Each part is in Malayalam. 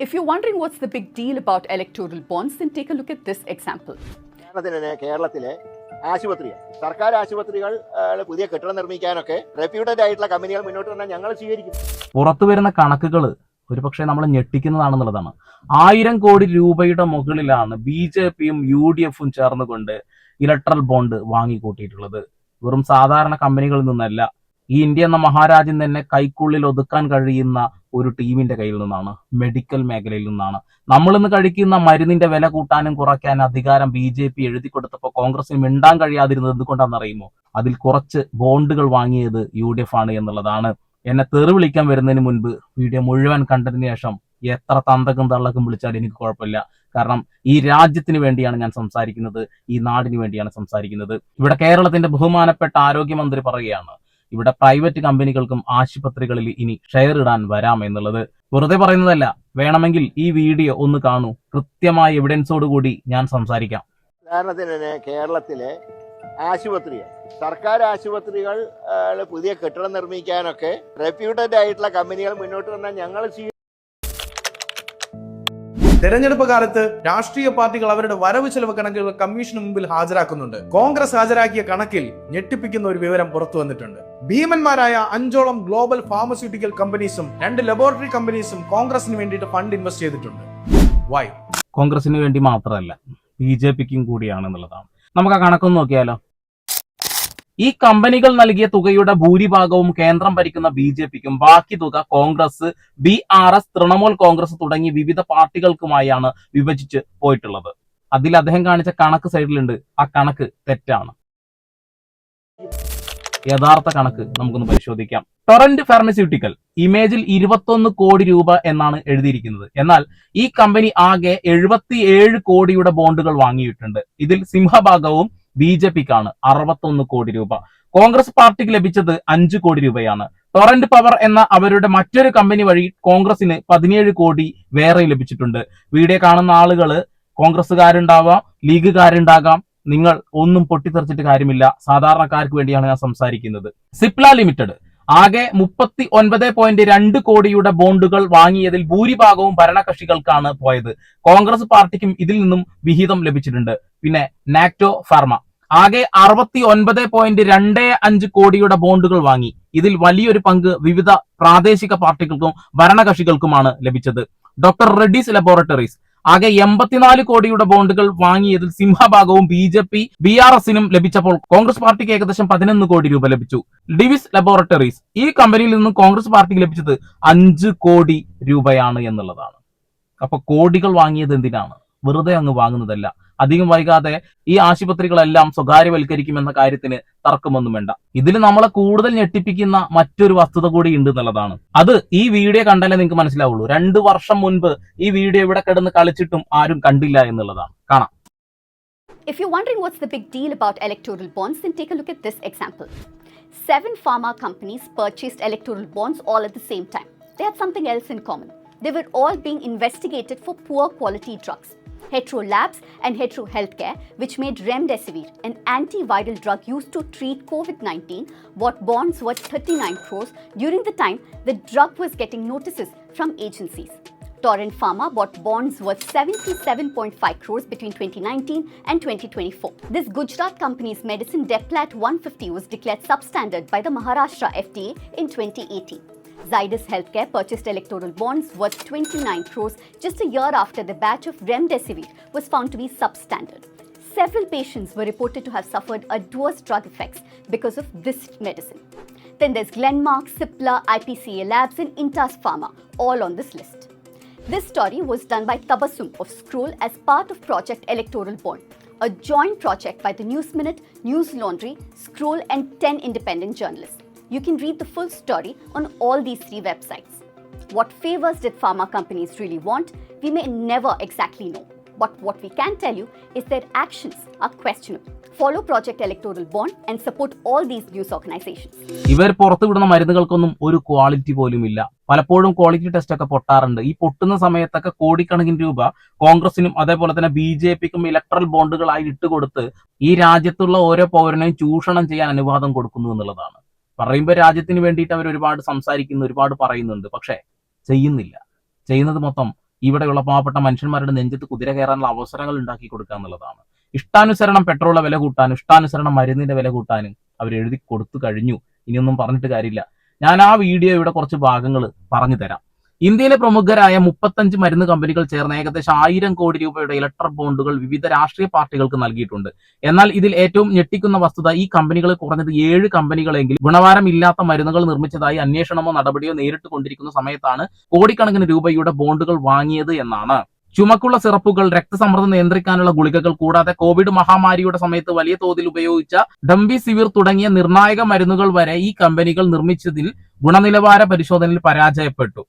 If you're wondering what's the big deal about electoral bonds, then take a look at this example. കേരളത്തിലെ ആശുപത്രി സർക്കാർ ആശുപത്രികൾ പുതിയ കെട്ടിടം നിർമ്മിക്കാനൊക്കെ റെപ്യൂട്ടഡ് ആയിട്ടുള്ള കമ്പനികൾ മുന്നോട്ട് വന്നാൽ ഞങ്ങൾ സ്വീകരിക്കും. പുറത്തു വരുന്ന കണക്കുകൾ ഒരുപക്ഷെ നമ്മളെ ഞെട്ടിക്കുന്നതാണെന്നുള്ളതാണ്. 1000 കോടി രൂപയുടെ മുകളിലാണ് BJPയും UDFും ചേർന്നുകൊണ്ട് ഇലക്ട്രൽ ബോണ്ട് വാങ്ങിക്കൂട്ടിയിട്ടുള്ളത്. വെറും സാധാരണ കമ്പനികളിൽ നിന്നല്ല, ഈ ഇന്ത്യ എന്ന മഹാരാജ്യം തന്നെ കൈക്കുള്ളിൽ ഒതുക്കാൻ കഴിയുന്ന ഒരു ടീമിന്റെ കയ്യിൽ നിന്നാണ്, മെഡിക്കൽ മേഖലയിൽ നിന്നാണ്. നമ്മളിന്ന് കഴിക്കുന്ന മരുന്നിന്റെ വില കൂട്ടാനും കുറയ്ക്കാനും അധികാരം BJP എഴുതി കൊടുത്തപ്പോൾ കോൺഗ്രസിന് മിണ്ടാൻ കഴിയാതിരുന്നത് എന്തുകൊണ്ടാണെന്നറിയുമോ? അതിൽ കുറച്ച് ബോണ്ടുകൾ വാങ്ങിയത് UDF ആണ് എന്നുള്ളതാണ്. എന്നെ തെറി വിളിക്കാൻ വരുന്നതിന് മുൻപ് വീഡിയോ മുഴുവൻ കണ്ടതിന് ശേഷം എത്ര തന്തക്കും തള്ളക്കും വിളിച്ചാലും എനിക്ക് കുഴപ്പമില്ല. കാരണം ഈ രാജ്യത്തിന് വേണ്ടിയാണ് ഞാൻ സംസാരിക്കുന്നത്, ഈ നാടിന് വേണ്ടിയാണ് സംസാരിക്കുന്നത്. ഇവിടെ കേരളത്തിന്റെ ബഹുമാനപ്പെട്ട ആരോഗ്യമന്ത്രി പറയുകയാണ്, ഇവിടെ പ്രൈവറ്റ് കമ്പനികൾക്കും ആശുപത്രികളിൽ ഇനി ഷെയർ ഇടാൻ വരാം എന്നുള്ളത്. വെറുതെ പറയുന്നതല്ല, വേണമെങ്കിൽ ഈ വീഡിയോ ഒന്ന് കാണൂ, കൃത്യമായ എവിഡൻസോട് കൂടി ഞാൻ സംസാരിക്കാം. ഉദാഹരണത്തിന് കേരളത്തിലെ ആശുപത്രികൾ സർക്കാർ ആശുപത്രികൾ പുതിയ കെട്ടിടം നിർമ്മിക്കാനൊക്കെ റെപ്യൂട്ടഡ് ആയിട്ടുള്ള കമ്പനികൾ മുന്നോട്ട് വന്നാൽ ഞങ്ങൾ തെരഞ്ഞെടുപ്പ് കാലത്ത് രാഷ്ട്രീയ പാർട്ടികൾ അവരുടെ വരവ് ചെലവ് കണക്കുകൾ കമ്മീഷന് മുമ്പിൽ ഹാജരാക്കുന്നുണ്ട്. കോൺഗ്രസ് ഹാജരാക്കിയ കണക്കിൽ ഞെട്ടിപ്പിക്കുന്ന ഒരു വിവരം പുറത്തു വന്നിട്ടുണ്ട്. ഭീമന്മാരായ 5ഓളം ഗ്ലോബൽ ഫാർമസ്യൂട്ടിക്കൽ കമ്പനീസും 2 ലബോറട്ടറി കമ്പനീസും കോൺഗ്രസിന് വേണ്ടിയിട്ട് ഫണ്ട് ഇൻവെസ്റ്റ് ചെയ്തിട്ടുണ്ട്. വൈ? കോൺഗ്രസിന് വേണ്ടി മാത്രമല്ല, BJPക്കും കൂടിയാണെന്നുള്ളതാണ്. നമുക്ക് ആ കണക്കൊന്ന് നോക്കിയാലോ. ഈ കമ്പനികൾ നൽകിയ തുകയുടെ ഭൂരിഭാഗവും കേന്ദ്രം ഭരിക്കുന്ന BJPക്കും ബാക്കി തുക കോൺഗ്രസ്, BRS, തൃണമൂൽ കോൺഗ്രസ് തുടങ്ങി വിവിധ പാർട്ടികൾക്കുമായാണ് വിഭജിച്ച് പോയിട്ടുള്ളത്. അതിൽ അദ്ദേഹം കാണിച്ച കണക്ക് സൈഡിലുണ്ട്, ആ കണക്ക് തെറ്റാണ്. യഥാർത്ഥ കണക്ക് നമുക്കൊന്ന് പരിശോധിക്കാം. ടൊറന്റ് ഫാർമസ്യൂട്ടിക്കൽ ഇമേജിൽ 21 കോടി രൂപ എന്നാണ് എഴുതിയിരിക്കുന്നത്. എന്നാൽ ഈ കമ്പനി ആകെ 77 കോടിയുടെ ബോണ്ടുകൾ വാങ്ങിയിട്ടുണ്ട്. ഇതിൽ സിംഹഭാഗവും BJPക്കാണ്, 61 കോടി രൂപ. കോൺഗ്രസ് പാർട്ടിക്ക് ലഭിച്ചത് 5 കോടി രൂപയാണ്. ടൊറന്റ് പവർ എന്ന അവരുടെ മറ്റൊരു കമ്പനി വഴി കോൺഗ്രസിന് 17 കോടി വേറെ ലഭിച്ചിട്ടുണ്ട്. വീഡിയോ കാണുന്ന ആളുകൾ കോൺഗ്രസ്സുകാരുണ്ടാവാം, ലീഗുകാരുണ്ടാകാം. നിങ്ങൾ ഒന്നും പൊട്ടിത്തെറിച്ചിട്ട് കാര്യമില്ല, സാധാരണക്കാർക്ക് വേണ്ടിയാണ് ഞാൻ സംസാരിക്കുന്നത്. സിപ്ല ലിമിറ്റഡ് ആകെ 39.2 കോടിയുടെ ബോണ്ടുകൾ വാങ്ങിയതിൽ ഭൂരിഭാഗവും ഭരണകക്ഷികൾക്കാണ് പോയത്. കോൺഗ്രസ് പാർട്ടിക്കും ഇതിൽ നിന്നും വിഹിതം ലഭിച്ചിട്ടുണ്ട്. പിന്നെ നാക്ടോ ഫാർമ ആകെ 69.25 കോടിയുടെ ബോണ്ടുകൾ വാങ്ങി. ഇതിൽ വലിയൊരു പങ്ക് വിവിധ പ്രാദേശിക പാർട്ടികൾക്കും ഭരണകക്ഷികൾക്കുമാണ് ലഭിച്ചത്. ഡോക്ടർ റെഡ്ഡീസ് ലബോറട്ടറീസ് ആകെ 84 കോടിയുടെ ബോണ്ടുകൾ വാങ്ങിയതിൽ സിംഹഭാഗവും BJP, BRSനും ലഭിച്ചപ്പോൾ കോൺഗ്രസ് പാർട്ടിക്ക് ഏകദേശം 11 കോടി രൂപ ലഭിച്ചു. ഡിവിസ് ലബോറട്ടറീസ് ഈ കമ്പനിയിൽ നിന്നും കോൺഗ്രസ് പാർട്ടിക്ക് ലഭിച്ചത് 5 കോടി രൂപയാണ് എന്നുള്ളതാണ്. അപ്പൊ കോടികൾ വാങ്ങിയത് എന്തിനാണ്? വെറുതെ അങ്ങ് വാങ്ങുന്നതല്ല. അധികം വൈകാതെ ഈ ആശുപത്രികളെല്ലാം സ്വകാര്യവൽക്കരിക്കുമെന്ന കാര്യത്തിന് തർക്കമൊന്നും വേണ്ട. ഇതിൽ നമ്മളെ കൂടുതൽ ഞെട്ടിപ്പിക്കുന്ന മറ്റൊരു വസ്തുത കൂടി ഉണ്ട് എന്നുള്ളതാണ്. അത് ഈ വീഡിയോ കണ്ടാലേ നിങ്ങൾക്ക് മനസ്സിലാവുള്ളൂ. 2 വർഷം മുൻപ് ഈ വീഡിയോ ഇവിടെ കിടന്ന് കളിച്ചിട്ടും ആരും കണ്ടില്ല എന്നുള്ളതാണ്. കാണാം. If you're wondering what's the big deal about electoral bonds, then take a look at this example. 7 pharma companies purchased electoral bonds all at the same time. They had something else in common. They were all being investigated for poor quality drugs. Hetero Labs and Hetero Healthcare, which made Remdesivir, an antiviral drug used to treat COVID-19, bought bonds worth 39 crores during the time the drug was getting notices from agencies. Torrent Pharma bought bonds worth 77.5 crores between 2019 and 2024. This Gujarat company's medicine Deplat 150 was declared substandard by the Maharashtra FDA in 2018. Zydus Healthcare purchased electoral bonds worth 29 crores just a year after the batch of Remdesivir was found to be substandard. Several patients were reported to have suffered adverse drug effects because of this medicine. Then there's Glenmark, Cipla, IPCA Labs and Intas Pharma, all on this list. This story was done by Tabassum of Scroll as part of Project Electoral Bond, a joint project by the News Minute, News Laundry, Scroll and 10 independent journalists. You can read the full story on all these 3 websites. What favors did pharma companies really want? We may never exactly know. But what we can tell you is their actions are questionable. Follow Project Electoral Bond and support all these news organizations. ഇവർ പുറത്തുവിടുന്ന മരുന്നുകൾക്കൊന്നും ഒരു ക്വാളിറ്റി പോലും ഇല്ല. പലപ്പോഴും ക്വാളിറ്റി ടെസ്റ്റ് ഒക്കെ പൊട്ടാറുണ്ട്. ഈ പൊട്ടുന്ന സമയത്തൊക്കെ കോടിക്കണക്കിന് രൂപ കോൺഗ്രസിനും അതേപോലെ തന്നെ BJPക്കും ഇലക്ട്രൽ ബോണ്ടുകളായി ഇട്ടുകൊടുത്ത് ഈ രാജ്യത്തുള്ള ഓരോ പൗരനെയും ചൂഷണം ചെയ്യാൻ അനുവാദം കൊടുക്കുന്നു എന്നുള്ളതാണ്. പറയുമ്പോൾ രാജ്യത്തിന് വേണ്ടിയിട്ട് അവർ ഒരുപാട് സംസാരിക്കുന്നു, ഒരുപാട് പറയുന്നുണ്ട്, പക്ഷെ ചെയ്യുന്നില്ല. ചെയ്യുന്നത് മൊത്തം ഇവിടെയുള്ള പാവപ്പെട്ട മനുഷ്യന്മാരുടെ നെഞ്ചത്ത് കുതിര കയറാനുള്ള അവസരങ്ങൾ ഉണ്ടാക്കി കൊടുക്കുക എന്നുള്ളതാണ്. ഇഷ്ടാനുസരണം പെട്രോളിന്റെ വില കൂട്ടാനും ഇഷ്ടാനുസരണം മരുന്നിന്റെ വില കൂട്ടാനും അവർ എഴുതി കൊടുത്തു കഴിഞ്ഞു. ഇനിയൊന്നും പറഞ്ഞിട്ട് കാര്യമില്ല. ഞാൻ ആ വീഡിയോ ഇവിടെ കുറച്ച് ഭാഗങ്ങൾ പറഞ്ഞു തരാം. ഇന്ത്യയിലെ പ്രമുഖരായ 35 മരുന്ന് കമ്പനികൾ ചേർന്ന് ഏകദേശം 1000 കോടി രൂപയുടെ ഇലക്ട്രൽ ബോണ്ടുകൾ വിവിധ രാഷ്ട്രീയ പാർട്ടികൾക്ക് നൽകിയിട്ടുണ്ട്. എന്നാൽ ഇതിൽ ഏറ്റവും ഞെട്ടിക്കുന്ന വസ്തുത ഈ കമ്പനികൾ കുറഞ്ഞത് 7 കമ്പനികളെങ്കിലും ഗുണവാരമില്ലാത്ത മരുന്നുകൾ നിർമ്മിച്ചതായി അന്വേഷണമോ നടപടിയോ നേരിട്ട് കൊണ്ടിരിക്കുന്ന സമയത്താണ് കോടിക്കണക്കിന് രൂപയുടെ ബോണ്ടുകൾ വാങ്ങിയത് എന്നാണ്. ചുമക്കുള്ള സിറപ്പുകൾ, രക്തസമ്മർദ്ദം നിയന്ത്രിക്കാനുള്ള ഗുളികകൾ, കൂടാതെ കോവിഡ് മഹാമാരിയുടെ സമയത്ത് വലിയ തോതിൽ ഉപയോഗിച്ച ഡംബിസിവിർ തുടങ്ങിയ നിർണായക മരുന്നുകൾ വരെ ഈ കമ്പനികൾ നിർമ്മിച്ചതിൽ ഗുണനിലവാര പരിശോധനയിൽ പരാജയപ്പെട്ടു.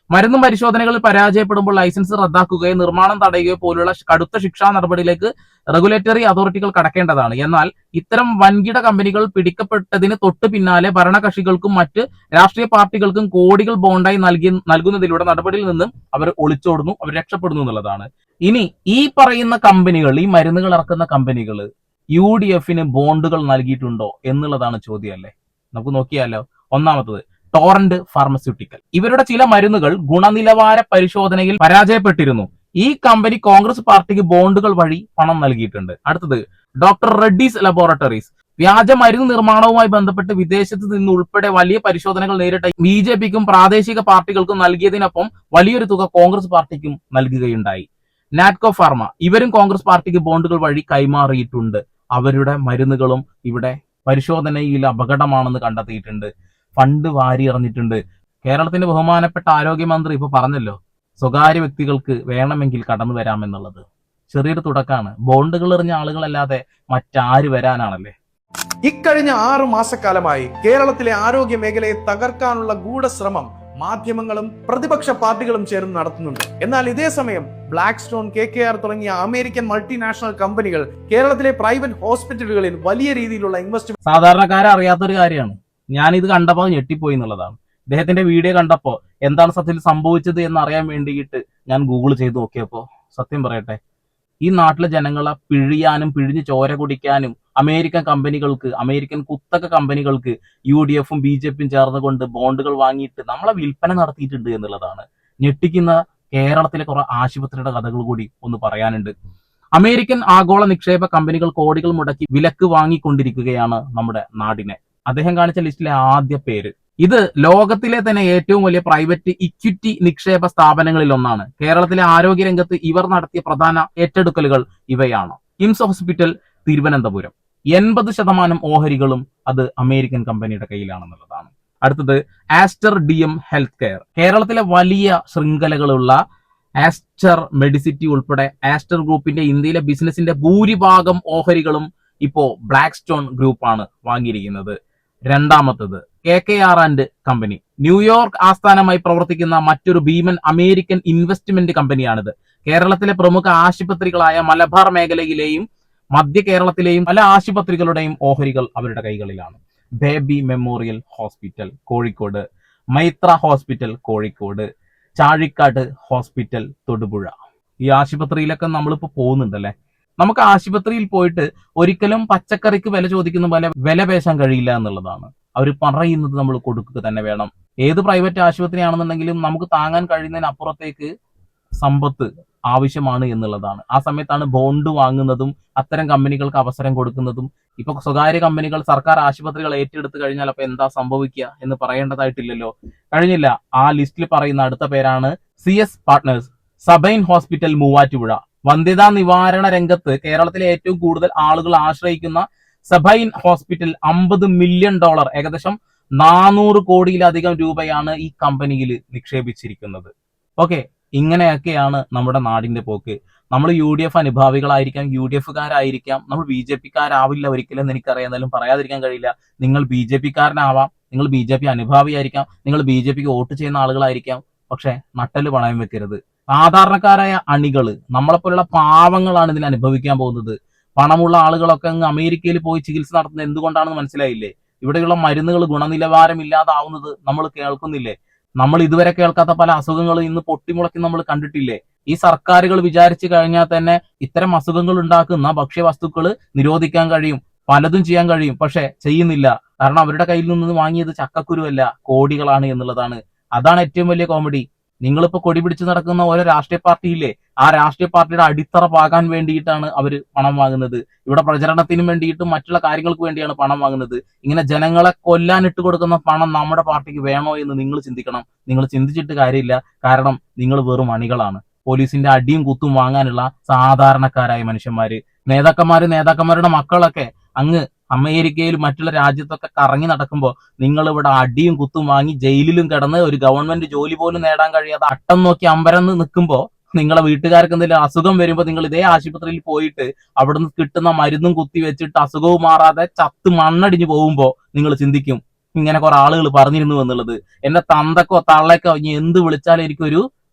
മരുന്ന് പരിശോധനകളിൽ പരാജയപ്പെടുമ്പോൾ ലൈസൻസ് റദ്ദാക്കുകയോ നിർമ്മാണം തടയുകയോ പോലുള്ള കടുത്ത ശിക്ഷാ നടപടിയിലേക്ക് റെഗുലേറ്ററി അതോറിറ്റികൾ കടക്കേണ്ടതാണ്. എന്നാൽ ഇത്തരം വൻകിട കമ്പനികൾ പിടിക്കപ്പെട്ടതിന് തൊട്ടു പിന്നാലെ ഭരണകക്ഷികൾക്കും മറ്റ് രാഷ്ട്രീയ പാർട്ടികൾക്കും കോടികൾ ബോണ്ടായി നൽകുന്നതിലൂടെ നടപടിയിൽ നിന്നും അവർ ഒളിച്ചോടുന്നു, അവർ രക്ഷപ്പെടുന്നു എന്നുള്ളതാണ്. ഇനി ഈ പറയുന്ന കമ്പനികൾ, ഈ മരുന്നുകൾ ഇറക്കുന്ന കമ്പനികൾ UDFന് ബോണ്ടുകൾ നൽകിയിട്ടുണ്ടോ എന്നുള്ളതാണ് ചോദ്യം അല്ലേ. നമുക്ക് നോക്കിയാലോ. ഒന്നാമത്തത് ടോറന്റ് ഫാർമസ്യൂട്ടിക്കൽ. ഇവരുടെ ചില മരുന്നുകൾ ഗുണനിലവാര പരിശോധനയിൽ പരാജയപ്പെട്ടിരുന്നു. ഈ കമ്പനി കോൺഗ്രസ് പാർട്ടിക്ക് ബോണ്ടുകൾ വഴി പണം നൽകിയിട്ടുണ്ട്. അടുത്തത് ഡോക്ടർ റെഡ്ഡീസ് ലബോറട്ടറീസ്. വ്യാജ മരുന്ന് നിർമ്മാണവുമായി ബന്ധപ്പെട്ട് വിദേശത്ത് നിന്ന് ഉൾപ്പെടെ വലിയ പരിശോധനകൾ നേരിട്ട BJPക്കും പ്രാദേശിക പാർട്ടികൾക്കും നൽകിയതിനൊപ്പം വലിയൊരു തുക കോൺഗ്രസ് പാർട്ടിക്കും നൽകുകയുണ്ടായി. നാറ്റ്കോ ഫാർമ, ഇവരും കോൺഗ്രസ് പാർട്ടിക്ക് ബോണ്ടുകൾ വഴി കൈമാറിയിട്ടുണ്ട്. അവരുടെ മരുന്നുകളും ഇവിടെ പരിശോധനയിൽ അപകടമാണെന്ന് കണ്ടെത്തിയിട്ടുണ്ട്. ഫണ്ട് വാരി എറിഞ്ഞിട്ടുണ്ട്. കേരളത്തിന്റെ ബഹുമാനപ്പെട്ട ആരോഗ്യമന്ത്രി ഇപ്പൊ പറഞ്ഞല്ലോ, സ്വകാര്യ വ്യക്തികൾക്ക് വേണമെങ്കിൽ കടന്നു വരാമെന്നുള്ളത്. ചെറിയൊരു തുടക്കമാണ്. ബോണ്ടുകൾ എറിഞ്ഞ ആളുകളല്ലാതെ മറ്റാര് വരാനാണല്ലേ. ഇക്കഴിഞ്ഞ 6 മാസക്കാലമായി കേരളത്തിലെ ആരോഗ്യ മേഖലയെ തകർക്കാനുള്ള ഗൂഢശ്രമം മാധ്യമങ്ങളും പ്രതിപക്ഷ പാർട്ടികളും ചേർന്ന് നടത്തുന്നുണ്ട്. എന്നാൽ ഇതേ സമയം ബ്ലാക്ക് സ്റ്റോൺ, KKR തുടങ്ങിയ അമേരിക്കൻ മൾട്ടിനാഷണൽ കമ്പനികൾ കേരളത്തിലെ പ്രൈവറ്റ് ഹോസ്പിറ്റലുകളിൽ വലിയ രീതിയിലുള്ള ഇൻവെസ്റ്റ്മെന്റ് സാധാരണക്കാരെ അറിയാത്തൊരു കാര്യമാണ്. ഞാനിത് കണ്ടപ്പോൾ ഞെട്ടിപ്പോയി എന്നുള്ളതാണ്. ഇദ്ദേഹത്തിന്റെ വീഡിയോ കണ്ടപ്പോൾ എന്താണ് സത്യത്തിൽ സംഭവിച്ചത് എന്ന് അറിയാൻ വേണ്ടിയിട്ട് ഞാൻ ഗൂഗിൾ ചെയ്ത് നോക്കിയപ്പോൾ സത്യം പറയട്ടെ, ഈ നാട്ടിലെ ജനങ്ങളെ പിഴിയാനും പിഴിഞ്ഞ് ചോര കുടിക്കാനും അമേരിക്കൻ കമ്പനികൾക്ക്, അമേരിക്കൻ കുത്തക കമ്പനികൾക്ക് UDFും BJPയും ചേർന്നുകൊണ്ട് ബോണ്ടുകൾ വാങ്ങിയിട്ട് നമ്മളെ വിൽപ്പന നടത്തിയിട്ടുണ്ട് എന്നുള്ളതാണ്. ഞെട്ടിക്കുന്ന കേരളത്തിലെ കുറെ ആശുപത്രിയുടെ കഥകൾ കൂടി ഒന്ന് പറയാനുണ്ട്. അമേരിക്കൻ ആഗോള നിക്ഷേപ കമ്പനികൾ കോടികൾ മുടക്കി വിലക്ക് വാങ്ങിക്കൊണ്ടിരിക്കുകയാണ് നമ്മുടെ നാടിനെ. അദ്ദേഹം കാണിച്ച ലിസ്റ്റിലെ ആദ്യ പേര്. ഇത് ലോകത്തിലെ തന്നെ ഏറ്റവും വലിയ പ്രൈവറ്റ് ഇക്വിറ്റി നിക്ഷേപ സ്ഥാപനങ്ങളിൽ ഒന്നാണ്. കേരളത്തിലെ ആരോഗ്യരംഗത്ത് ഇവർ നടത്തിയ പ്രധാന ഏറ്റെടുക്കലുകൾ ഇവയാണ്. കിംസ് ഹോസ്പിറ്റൽ തിരുവനന്തപുരം, 80% ഓഹരികളും അത് അമേരിക്കൻ കമ്പനിയുടെ കയ്യിലാണെന്നുള്ളതാണ്. അടുത്തത് ആസ്റ്റർ DM ഹെൽത്ത് കെയർ. കേരളത്തിലെ വലിയ ശൃംഖലകളുള്ള ആസ്റ്റർ മെഡിസിറ്റി ഉൾപ്പെടെ ആസ്റ്റർ ഗ്രൂപ്പിന്റെ ഇന്ത്യയിലെ ബിസിനസിന്റെ ഭൂരിഭാഗം ഓഹരികളും ഇപ്പോ ബ്ലാക്ക് സ്റ്റോൺ ഗ്രൂപ്പാണ് വാങ്ങിയിരിക്കുന്നത്. രണ്ടാമത്തത് KKR ആൻഡ് കമ്പനി. ന്യൂയോർക്ക് ആസ്ഥാനമായി പ്രവർത്തിക്കുന്ന മറ്റൊരു ഭീമൻ അമേരിക്കൻ ഇൻവെസ്റ്റ്മെന്റ് കമ്പനിയാണിത്. കേരളത്തിലെ പ്രമുഖ ആശുപത്രികളായ മലബാർ മേഖലയിലെയും മധ്യ കേരളത്തിലെയും പല ആശുപത്രികളുടെയും ഓഹരികൾ അവരുടെ കൈകളിലാണ്. Baby memorial hospital Kozhikode, Maitra hospital Kozhikode, Chazhikad hospital Thodupuzha. ഈ ആശുപത്രിയിലൊക്കെ നമ്മളിപ്പോ പോകുന്നുണ്ടല്ലേ. നമുക്ക് ആശുപത്രിയിൽ പോയിട്ട് ഒരിക്കലും പച്ചക്കറിക്ക് വില ചോദിക്കുന്ന പോലെ വില പേശാൻ കഴിയില്ല എന്നുള്ളതാണ്. അവർ പറയുന്നത് നമ്മൾ കൊടുക്കുക തന്നെ വേണം. ഏത് പ്രൈവറ്റ് ആശുപത്രി ആണെന്നുണ്ടെങ്കിലും നമുക്ക് താങ്ങാൻ കഴിയുന്നതിനപ്പുറത്തേക്ക് സമ്പത്ത് ആവശ്യമാണ് എന്നുള്ളതാണ്. ആ സമയത്താണ് ബോണ്ട് വാങ്ങുന്നതും അത്തരം കമ്പനികൾക്ക് അവസരം കൊടുക്കുന്നതും. ഇപ്പൊ സ്വകാര്യ കമ്പനികൾ സർക്കാർ ആശുപത്രികൾ ഏറ്റെടുത്ത് കഴിഞ്ഞാൽ അപ്പൊ എന്താ സംഭവിക്കുക എന്ന് പറയേണ്ടതായിട്ടില്ലല്ലോ. കഴിഞ്ഞില്ല. ആ ലിസ്റ്റിൽ പറയുന്ന അടുത്ത പേരാണ് CS partners, Sabine hospital Muvattupuzha. വന്ധ്യതാ നിവാരണ രംഗത്ത് കേരളത്തിലെ ഏറ്റവും കൂടുതൽ ആളുകൾ ആശ്രയിക്കുന്ന സബൈൻ ഹോസ്പിറ്റൽ $50 മില്യൺ, ഏകദേശം 400 കോടിയിലധികം രൂപയാണ് ഈ കമ്പനിയിൽ നിക്ഷേപിച്ചിരിക്കുന്നത്. ഓക്കെ, ഇങ്ങനെയൊക്കെയാണ് നമ്മുടെ നാടിന്റെ പോക്ക്. നമ്മൾ UDF അനുഭാവികളായിരിക്കാം, UDFകാരായിരിക്കാം, നമ്മൾ BJPക്കാരാവില്ല ഒരിക്കലും എന്ന് എനിക്കറിയാം. എന്നാലും പറയാതിരിക്കാൻ കഴിയില്ല. നിങ്ങൾ BJPക്കാരനാവാം, നിങ്ങൾ BJP അനുഭാവിയായിരിക്കാം, നിങ്ങൾ BJPക്ക് വോട്ട് ചെയ്യുന്ന ആളുകളായിരിക്കാം. പക്ഷെ നട്ടല് പണയം വെക്കരുത്. സാധാരണക്കാരായ അണികള്, നമ്മളെപ്പോലുള്ള പാവങ്ങളാണ് ഇതിന് അനുഭവിക്കാൻ പോകുന്നത്. പണമുള്ള ആളുകളൊക്കെ അങ്ങ് അമേരിക്കയിൽ പോയി ചികിത്സ നടത്തുന്നത് എന്തുകൊണ്ടാണെന്ന് മനസ്സിലായില്ലേ? ഇവിടെയുള്ള മരുന്നുകൾ ഗുണനിലവാരമില്ലാതാവുന്നത് നമ്മൾ കേൾക്കുന്നില്ലേ? നമ്മൾ ഇതുവരെ കേൾക്കാത്ത പല അസുഖങ്ങളും ഇന്ന് പൊട്ടിമുളക്കി നമ്മൾ കണ്ടിട്ടില്ലേ? ഈ സർക്കാരുകൾ വിചാരിച്ചു കഴിഞ്ഞാൽ തന്നെ ഇത്തരം അസുഖങ്ങൾ ഉണ്ടാക്കുന്ന ഭക്ഷ്യവസ്തുക്കൾ നിരോധിക്കാൻ കഴിയും, പലതും ചെയ്യാൻ കഴിയും. പക്ഷെ ചെയ്യുന്നില്ല. കാരണം അവരുടെ കയ്യിൽ നിന്ന് വാങ്ങിയത് ചക്കക്കുരുവല്ല, കോടികളാണ് എന്നുള്ളതാണ്. അതാണ് ഏറ്റവും വലിയ കോമഡി. നിങ്ങളിപ്പോ കൊടി പിടിച്ച് നടക്കുന്ന ഓരോ രാഷ്ട്രീയ പാർട്ടിയില്ലേ, ആ രാഷ്ട്രീയ പാർട്ടിയുടെ അടിത്തറ പാകാൻ വേണ്ടിയിട്ടാണ് അവർ പണം വാങ്ങുന്നത്. ഇവിടെ പ്രചരണത്തിനും വേണ്ടിയിട്ടും മറ്റുള്ള കാര്യങ്ങൾക്ക് വേണ്ടിയാണ് പണം വാങ്ങുന്നത്. ഇങ്ങനെ ജനങ്ങളെ കൊല്ലാൻ ഇട്ട് കൊടുക്കുന്ന പണം നമ്മുടെ പാർട്ടിക്ക് വേണോ എന്ന് നിങ്ങൾ ചിന്തിക്കണം. നിങ്ങൾ ചിന്തിച്ചിട്ട് കാര്യമില്ല. കാരണം നിങ്ങൾ വെറും അണികളാണ്. പോലീസിന്റെ അടിയും കുത്തും വാങ്ങാനുള്ള സാധാരണക്കാരായ മനുഷ്യന്മാര്. നേതാക്കന്മാരുടെ മക്കളൊക്കെ അങ്ങ് അമേരിക്കയിലും മറ്റുള്ള രാജ്യത്തൊക്കെ കറങ്ങി നടക്കുമ്പോൾ നിങ്ങൾ ഇവിടെ അടിയും കുത്തും വാങ്ങി ജയിലിലും കിടന്ന് ഒരു ഗവൺമെന്റ് ജോലി പോലും നേടാൻ കഴിയാതെ അട്ടം നോക്കി അമ്പരന്ന് നിൽക്കുമ്പോൾ നിങ്ങളെ വീട്ടുകാർക്ക് എന്തെങ്കിലും അസുഖം വരുമ്പോൾ നിങ്ങൾ ഇതേ ആശുപത്രിയിൽ പോയിട്ട് അവിടുന്ന് കിട്ടുന്ന മരുന്നും കുത്തി വെച്ചിട്ട് അസുഖവും മാറാതെ ചത്ത് മണ്ണടിഞ്ഞു പോകുമ്പോൾ നിങ്ങൾ ചിന്തിക്കും ഇങ്ങനെ കുറെ ആളുകൾ പറഞ്ഞിരുന്നു എന്നുള്ളത്. എന്റെ തന്തക്കോ തള്ളക്കോ ഇനി എന്ത് വിളിച്ചാലും എനിക്കൊരു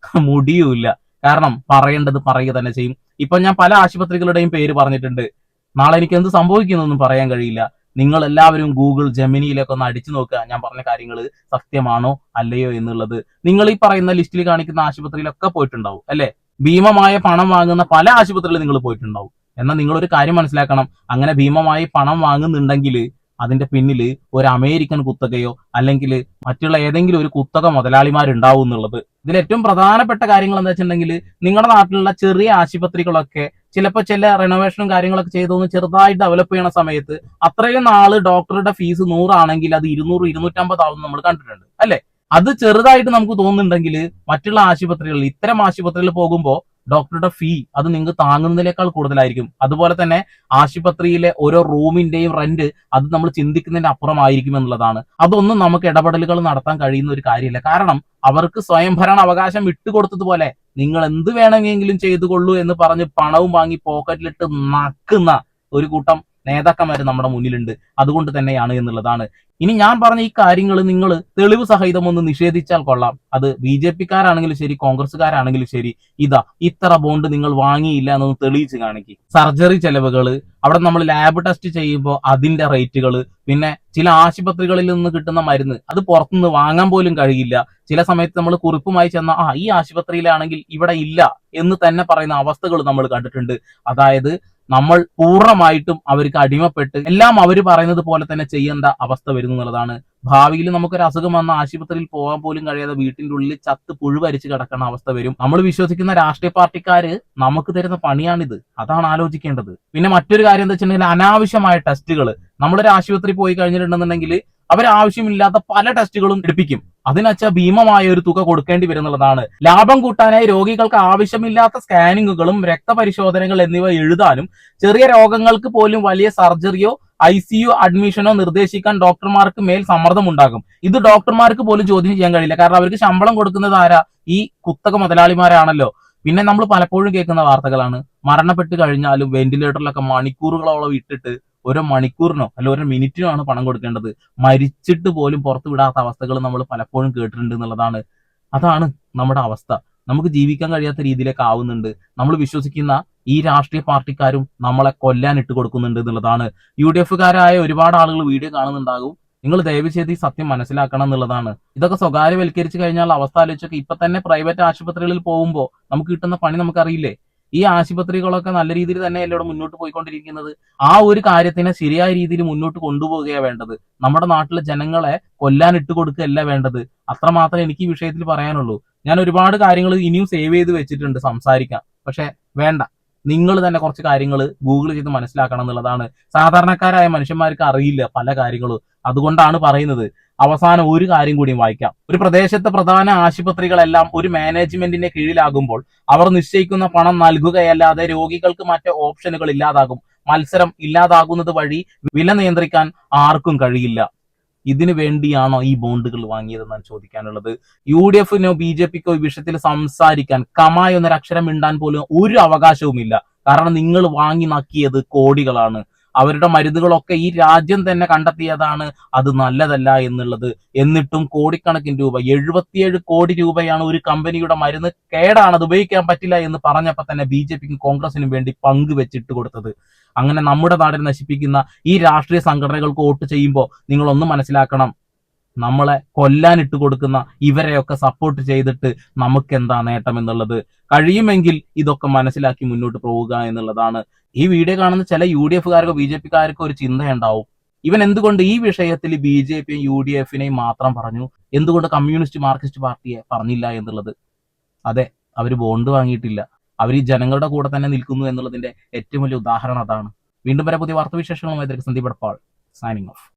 മുടിയുമില്ല. കാരണം പറയേണ്ടത് പറയുക തന്നെ ചെയ്യും. ഇപ്പൊ ഞാൻ പല ആശുപത്രികളുടെയും പേര് പറഞ്ഞിട്ടുണ്ട്. നാളെ എനിക്ക് എന്ത് സംഭവിക്കുന്നൊന്നും പറയാൻ കഴിയില്ല. നിങ്ങൾ എല്ലാവരും ഗൂഗിൾ ജെമിനിയിലൊക്കെ ഒന്ന് അടിച്ചു നോക്കുക ഞാൻ പറഞ്ഞ കാര്യങ്ങൾ സത്യമാണോ അല്ലയോ എന്നുള്ളത്. നിങ്ങൾ ഈ പറയുന്ന ലിസ്റ്റിൽ കാണിക്കുന്ന ആശുപത്രിയിലൊക്കെ പോയിട്ടുണ്ടാവും അല്ലെ? ഭീമമായ പണം വാങ്ങുന്ന പല ആശുപത്രികളിൽ നിങ്ങൾ പോയിട്ടുണ്ടാവും. എന്നാൽ നിങ്ങളൊരു കാര്യം മനസ്സിലാക്കണം, അങ്ങനെ ഭീമമായി പണം വാങ്ങുന്നുണ്ടെങ്കിൽ അതിന്റെ പിന്നിൽ ഒരു അമേരിക്കൻ കുത്തകയോ അല്ലെങ്കിൽ മറ്റുള്ള ഏതെങ്കിലും ഒരു കുത്തക മുതലാളിമാരുണ്ടാവും എന്നുള്ളത്. ഇതിൽ ഏറ്റവും പ്രധാനപ്പെട്ട കാര്യങ്ങൾ എന്താ വെച്ചിട്ടുണ്ടെങ്കിൽ, നിങ്ങളുടെ നാട്ടിലുള്ള ചെറിയ ആശുപത്രികളൊക്കെ ചിലപ്പോൾ ചില റെനോവേഷനും കാര്യങ്ങളൊക്കെ ചെയ്തൊന്ന് ചെറുതായിട്ട് ഡെവലപ്പ് ചെയ്യുന്ന സമയത്ത് അത്രയും നാള് ഡോക്ടറുടെ ഫീസ് 100 ആണെങ്കിൽ അത് 200-250 ആവും നമ്മൾ കണ്ടിട്ടുണ്ട് അല്ലെ? അത് ചെറുതായിട്ട് നമുക്ക് തോന്നുന്നുണ്ടെങ്കിൽ മറ്റുള്ള ആശുപത്രികളിൽ ഇത്തരം ആശുപത്രികളിൽ പോകുമ്പോൾ ഡോക്ടറുടെ ഫീ അത് നിങ്ങൾക്ക് താങ്ങുന്നതിനേക്കാൾ കൂടുതലായിരിക്കും. അതുപോലെ തന്നെ ആശുപത്രിയിലെ ഓരോ റൂമിന്റെയും റെന്റ് അത് നമ്മൾ ചിന്തിക്കുന്നതിന്റെ അപ്പുറമായിരിക്കും എന്നുള്ളതാണ്. അതൊന്നും നമുക്ക് ഇടപെടലുകൾ നടത്താൻ കഴിയുന്ന ഒരു കാര്യമില്ല. കാരണം അവർക്ക് സ്വയംഭരണ അവകാശം വിട്ടുകൊടുത്തതുപോലെ നിങ്ങൾ എന്ത് വേണമെങ്കിലും ചെയ്തുകൊള്ളൂ എന്ന് പറഞ്ഞ് പണവും വാങ്ങി പോക്കറ്റിലിട്ട് നക്കുന്ന ഒരു കൂട്ടം നേതാക്കന്മാർ നമ്മുടെ മുന്നിലുണ്ട്. അതുകൊണ്ട് തന്നെയാണ് എന്നുള്ളതാണ്. ഇനി ഞാൻ പറഞ്ഞ ഈ കാര്യങ്ങൾ നിങ്ങൾ തെളിവ് സഹിതം ഒന്ന് നിഷേധിച്ചാൽ കൊള്ളാം. അത് BJP-ക്കാരാണെങ്കിലും ശരി, കോൺഗ്രസ്സുകാരാണെങ്കിലും ശരി, ഇത്ര ബോണ്ട് നിങ്ങൾ വാങ്ങിയില്ല എന്നൊന്ന് തെളിയിച്ച് കാണിക്കും. സർജറി ചെലവുകൾ, അവിടെ നമ്മൾ ലാബ് ടെസ്റ്റ് ചെയ്യുമ്പോൾ അതിന്റെ റേറ്റുകൾ, പിന്നെ ചില ആശുപത്രികളിൽ നിന്ന് കിട്ടുന്ന മരുന്ന് അത് പുറത്തുനിന്ന് വാങ്ങാൻ പോലും കഴിയില്ല. ചില സമയത്ത് നമ്മൾ കുറിപ്പുമായി ചെന്ന ഈ ആശുപത്രിയിലാണെങ്കിൽ ഇവിടെ ഇല്ല എന്ന് തന്നെ പറയുന്ന അവസ്ഥകൾ നമ്മൾ കണ്ടിട്ടുണ്ട്. അതായത് നമ്മൾ പൂർണ്ണമായിട്ടും അവർക്ക് അടിമപ്പെട്ട് എല്ലാം അവർ പറയുന്നത് പോലെ തന്നെ ചെയ്യേണ്ട അവസ്ഥ വരുന്നു എന്നുള്ളതാണ്. ഭാവിയിൽ നമുക്കൊരു അസുഖം വന്ന ആശുപത്രിയിൽ പോകാൻ പോലും കഴിയാതെ വീട്ടിന്റെ ഉള്ളിൽ ചത്ത് പുഴുവരിച്ച് കിടക്കുന്ന അവസ്ഥ വരും. നമ്മൾ വിശ്വസിക്കുന്ന രാഷ്ട്രീയ പാർട്ടിക്കാര് നമുക്ക് തരുന്ന പണിയാണിത്. അതാണ് ആലോചിക്കേണ്ടത്. പിന്നെ മറ്റൊരു കാര്യം എന്താ വെച്ചിട്ടുണ്ടെങ്കിൽ, അനാവശ്യമായ ടെസ്റ്റുകൾ. നമ്മളൊരു ആശുപത്രി പോയി കഴിഞ്ഞിട്ടുണ്ടെന്നുണ്ടെങ്കിൽ അവരാവശ്യമില്ലാത്ത പല ടെസ്റ്റുകളും എടുപ്പിക്കും. അതിനച്ച ഭീമമായ ഒരു തുക കൊടുക്കേണ്ടി വരുന്നുള്ളതാണ്. ലാഭം കൂട്ടാനായി രോഗികൾക്ക് ആവശ്യമില്ലാത്ത സ്കാനിങ്ങുകളും രക്തപരിശോധനകൾ എന്നിവ എഴുതാനും ചെറിയ രോഗങ്ങൾക്ക് പോലും വലിയ സർജറിയോ ICU അഡ്മിഷനോ നിർദ്ദേശിക്കാൻ ഡോക്ടർമാർക്ക് മേൽ സമ്മർദ്ദം ഉണ്ടാകും. ഇത് ഡോക്ടർമാർക്ക് പോലും ചോദ്യം ചെയ്യാൻ കഴിയില്ല. കാരണം അവർക്ക് ശമ്പളം കൊടുക്കുന്നത് ആരാ? ഈ കുത്തക മുതലാളിമാരാണല്ലോ. പിന്നെ നമ്മൾ പലപ്പോഴും കേൾക്കുന്ന വാർത്തകളാണ്, മരണപ്പെട്ട് കഴിഞ്ഞാലും വെന്റിലേറ്ററിലൊക്കെ മണിക്കൂറുകളോളം ഇട്ടിട്ട് ഓരോ മണിക്കൂറിനോ അല്ല ഓരോ മിനിറ്റിനോ ആണ് പണം കൊടുക്കേണ്ടത്. മരിച്ചിട്ട് പോലും പുറത്തു വിടാത്ത അവസ്ഥകൾ നമ്മൾ പലപ്പോഴും കേട്ടിട്ടുണ്ട് എന്നുള്ളതാണ്. അതാണ് നമ്മുടെ അവസ്ഥ. നമുക്ക് ജീവിക്കാൻ കഴിയാത്ത രീതിയിലേക്ക് ആവുന്നുണ്ട്. നമ്മൾ വിശ്വസിക്കുന്ന ഈ രാഷ്ട്രീയ പാർട്ടിക്കാരും നമ്മളെ കൊല്ലാൻ ഇട്ട് കൊടുക്കുന്നുണ്ട് എന്നുള്ളതാണ്. UDF-കാരായ ഒരുപാട് ആളുകൾ വീഡിയോ കാണുന്നുണ്ടാകും. നിങ്ങൾ ദയവ് ചെയ്ത് ഈ സത്യം മനസ്സിലാക്കണം എന്നുള്ളതാണ്. ഇതൊക്കെ സ്വകാര്യവൽക്കരിച്ചു കഴിഞ്ഞാൽ അവസ്ഥ ആലോചിച്ചൊക്കെ ഇപ്പൊ തന്നെ പ്രൈവറ്റ് ആശുപത്രികളിൽ പോകുമ്പോൾ നമുക്ക് കിട്ടുന്ന പണി നമുക്കറിയില്ലേ? ഈ ആശുപത്രികളൊക്കെ നല്ല രീതിയിൽ തന്നെയല്ലേ ഇവിടെ മുന്നോട്ട് പോയിക്കൊണ്ടിരിക്കുന്നത്. ആ ഒരു കാര്യത്തിനെ ശരിയായ രീതിയിൽ മുന്നോട്ട് കൊണ്ടുപോവുകയാണ് വേണ്ടത്. നമ്മുടെ നാട്ടിലെ ജനങ്ങളെ കൊല്ലാൻ ഇട്ട് കൊടുക്കുകയല്ല വേണ്ടത്. അത്രമാത്രം എനിക്ക് ഈ വിഷയത്തിൽ പറയാനുള്ളൂ. ഞാൻ ഒരുപാട് കാര്യങ്ങൾ ഇനിയും സേവ് ചെയ്ത് വെച്ചിട്ടുണ്ട് സംസാരിക്കാം. പക്ഷെ വേണ്ട, നിങ്ങൾ തന്നെ കുറച്ച് കാര്യങ്ങൾ ഗൂഗിൾ ചെയ്ത് മനസ്സിലാക്കണം എന്നുള്ളതാണ്. സാധാരണക്കാരായ മനുഷ്യന്മാർക്ക് അറിയില്ല പല കാര്യങ്ങളും. അതുകൊണ്ടാണ് പറയുന്നത്. അവസാനം ഒരു കാര്യം കൂടി വായിക്കാം. ഒരു പ്രദേശത്തെ പ്രധാന ആശുപത്രികളെല്ലാം ഒരു മാനേജ്മെന്റിന്റെ കീഴിലാകുമ്പോൾ അവർ നിശ്ചയിക്കുന്ന പണം നൽകുകയല്ലാതെ രോഗികൾക്ക് മറ്റ് ഓപ്ഷനുകൾ ഇല്ലാതാകും. മത്സരം ഇല്ലാതാകുന്നത് വഴി വില നിയന്ത്രിക്കാൻ ആർക്കും കഴിയില്ല. ഇതിനു വേണ്ടിയാണോ ഈ ബോണ്ടുകൾ വാങ്ങിയതെന്നാണ് ചോദിക്കാനുള്ളത്. UDF-നോ BJP-ക്കോ ഈ വിഷയത്തിൽ സംസാരിക്കാൻ കമായ എന്നൊരക്ഷരം മിണ്ടാൻ പോലും ഒരു അവകാശവുമില്ല. കാരണം നിങ്ങൾ വാങ്ങി നക്കിയത് കോടികളാണ്. അവരുടെ മരുന്നുകളൊക്കെ ഈ രാജ്യം തന്നെ കണ്ടെത്തിയതാണ് അത് നല്ലതല്ല എന്നുള്ളത്. എന്നിട്ടും കോടിക്കണക്കിന് രൂപ, 77 കോടി രൂപയാണ് ഒരു കമ്പനിയുടെ മരുന്ന് കേടാണ്, അത് ഉപയോഗിക്കാൻ പറ്റില്ല എന്ന് പറഞ്ഞപ്പോൾ തന്നെ BJP-ക്കും കോൺഗ്രസിനും വേണ്ടി പങ്കുവെച്ചിട്ട് കൊടുത്തത്. അങ്ങനെ നമ്മുടെ നാടിനെ നശിപ്പിക്കുന്ന ഈ രാഷ്ട്രീയ സംഘടനകൾക്ക് വോട്ട് ചെയ്യുമ്പോൾ നിങ്ങളൊന്നും മനസ്സിലാക്കണം, നമ്മളെ കൊല്ലാനിട്ട് കൊടുക്കുന്ന ഇവരെയൊക്കെ സപ്പോർട്ട് ചെയ്തിട്ട് നമുക്ക് എന്താ നേട്ടം എന്നുള്ളത്. കഴിയുമെങ്കിൽ ഇതൊക്കെ മനസ്സിലാക്കി മുന്നോട്ട് പോവുക എന്നുള്ളതാണ്. ഈ വീഡിയോ കാണുന്ന ചില UDF-കാർക്കോ BJP-കാർക്കോ ഒരു ചിന്തയുണ്ടാവും, ഇവൻ എന്തുകൊണ്ട് ഈ വിഷയത്തിൽ BJP-യും UDF-നെയും മാത്രം പറഞ്ഞു, എന്തുകൊണ്ട് കമ്മ്യൂണിസ്റ്റ് മാർക്സിസ്റ്റ് പാർട്ടിയെ പറഞ്ഞില്ല എന്നുള്ളത്. അതെ, അവർ ബോണ്ട് വാങ്ങിയിട്ടില്ല. അവർ ഈ ജനങ്ങളുടെ കൂടെ തന്നെ നിൽക്കുന്നു എന്നുള്ളതിന്റെ ഏറ്റവും വലിയ ഉദാഹരണം അതാണ്. വീണ്ടും വരെ പുതിയ വാർത്താവിശേഷങ്ങളുമായി സന്ദീപ് എടപ്പാൾ സൈനിങ് ഓഫ്.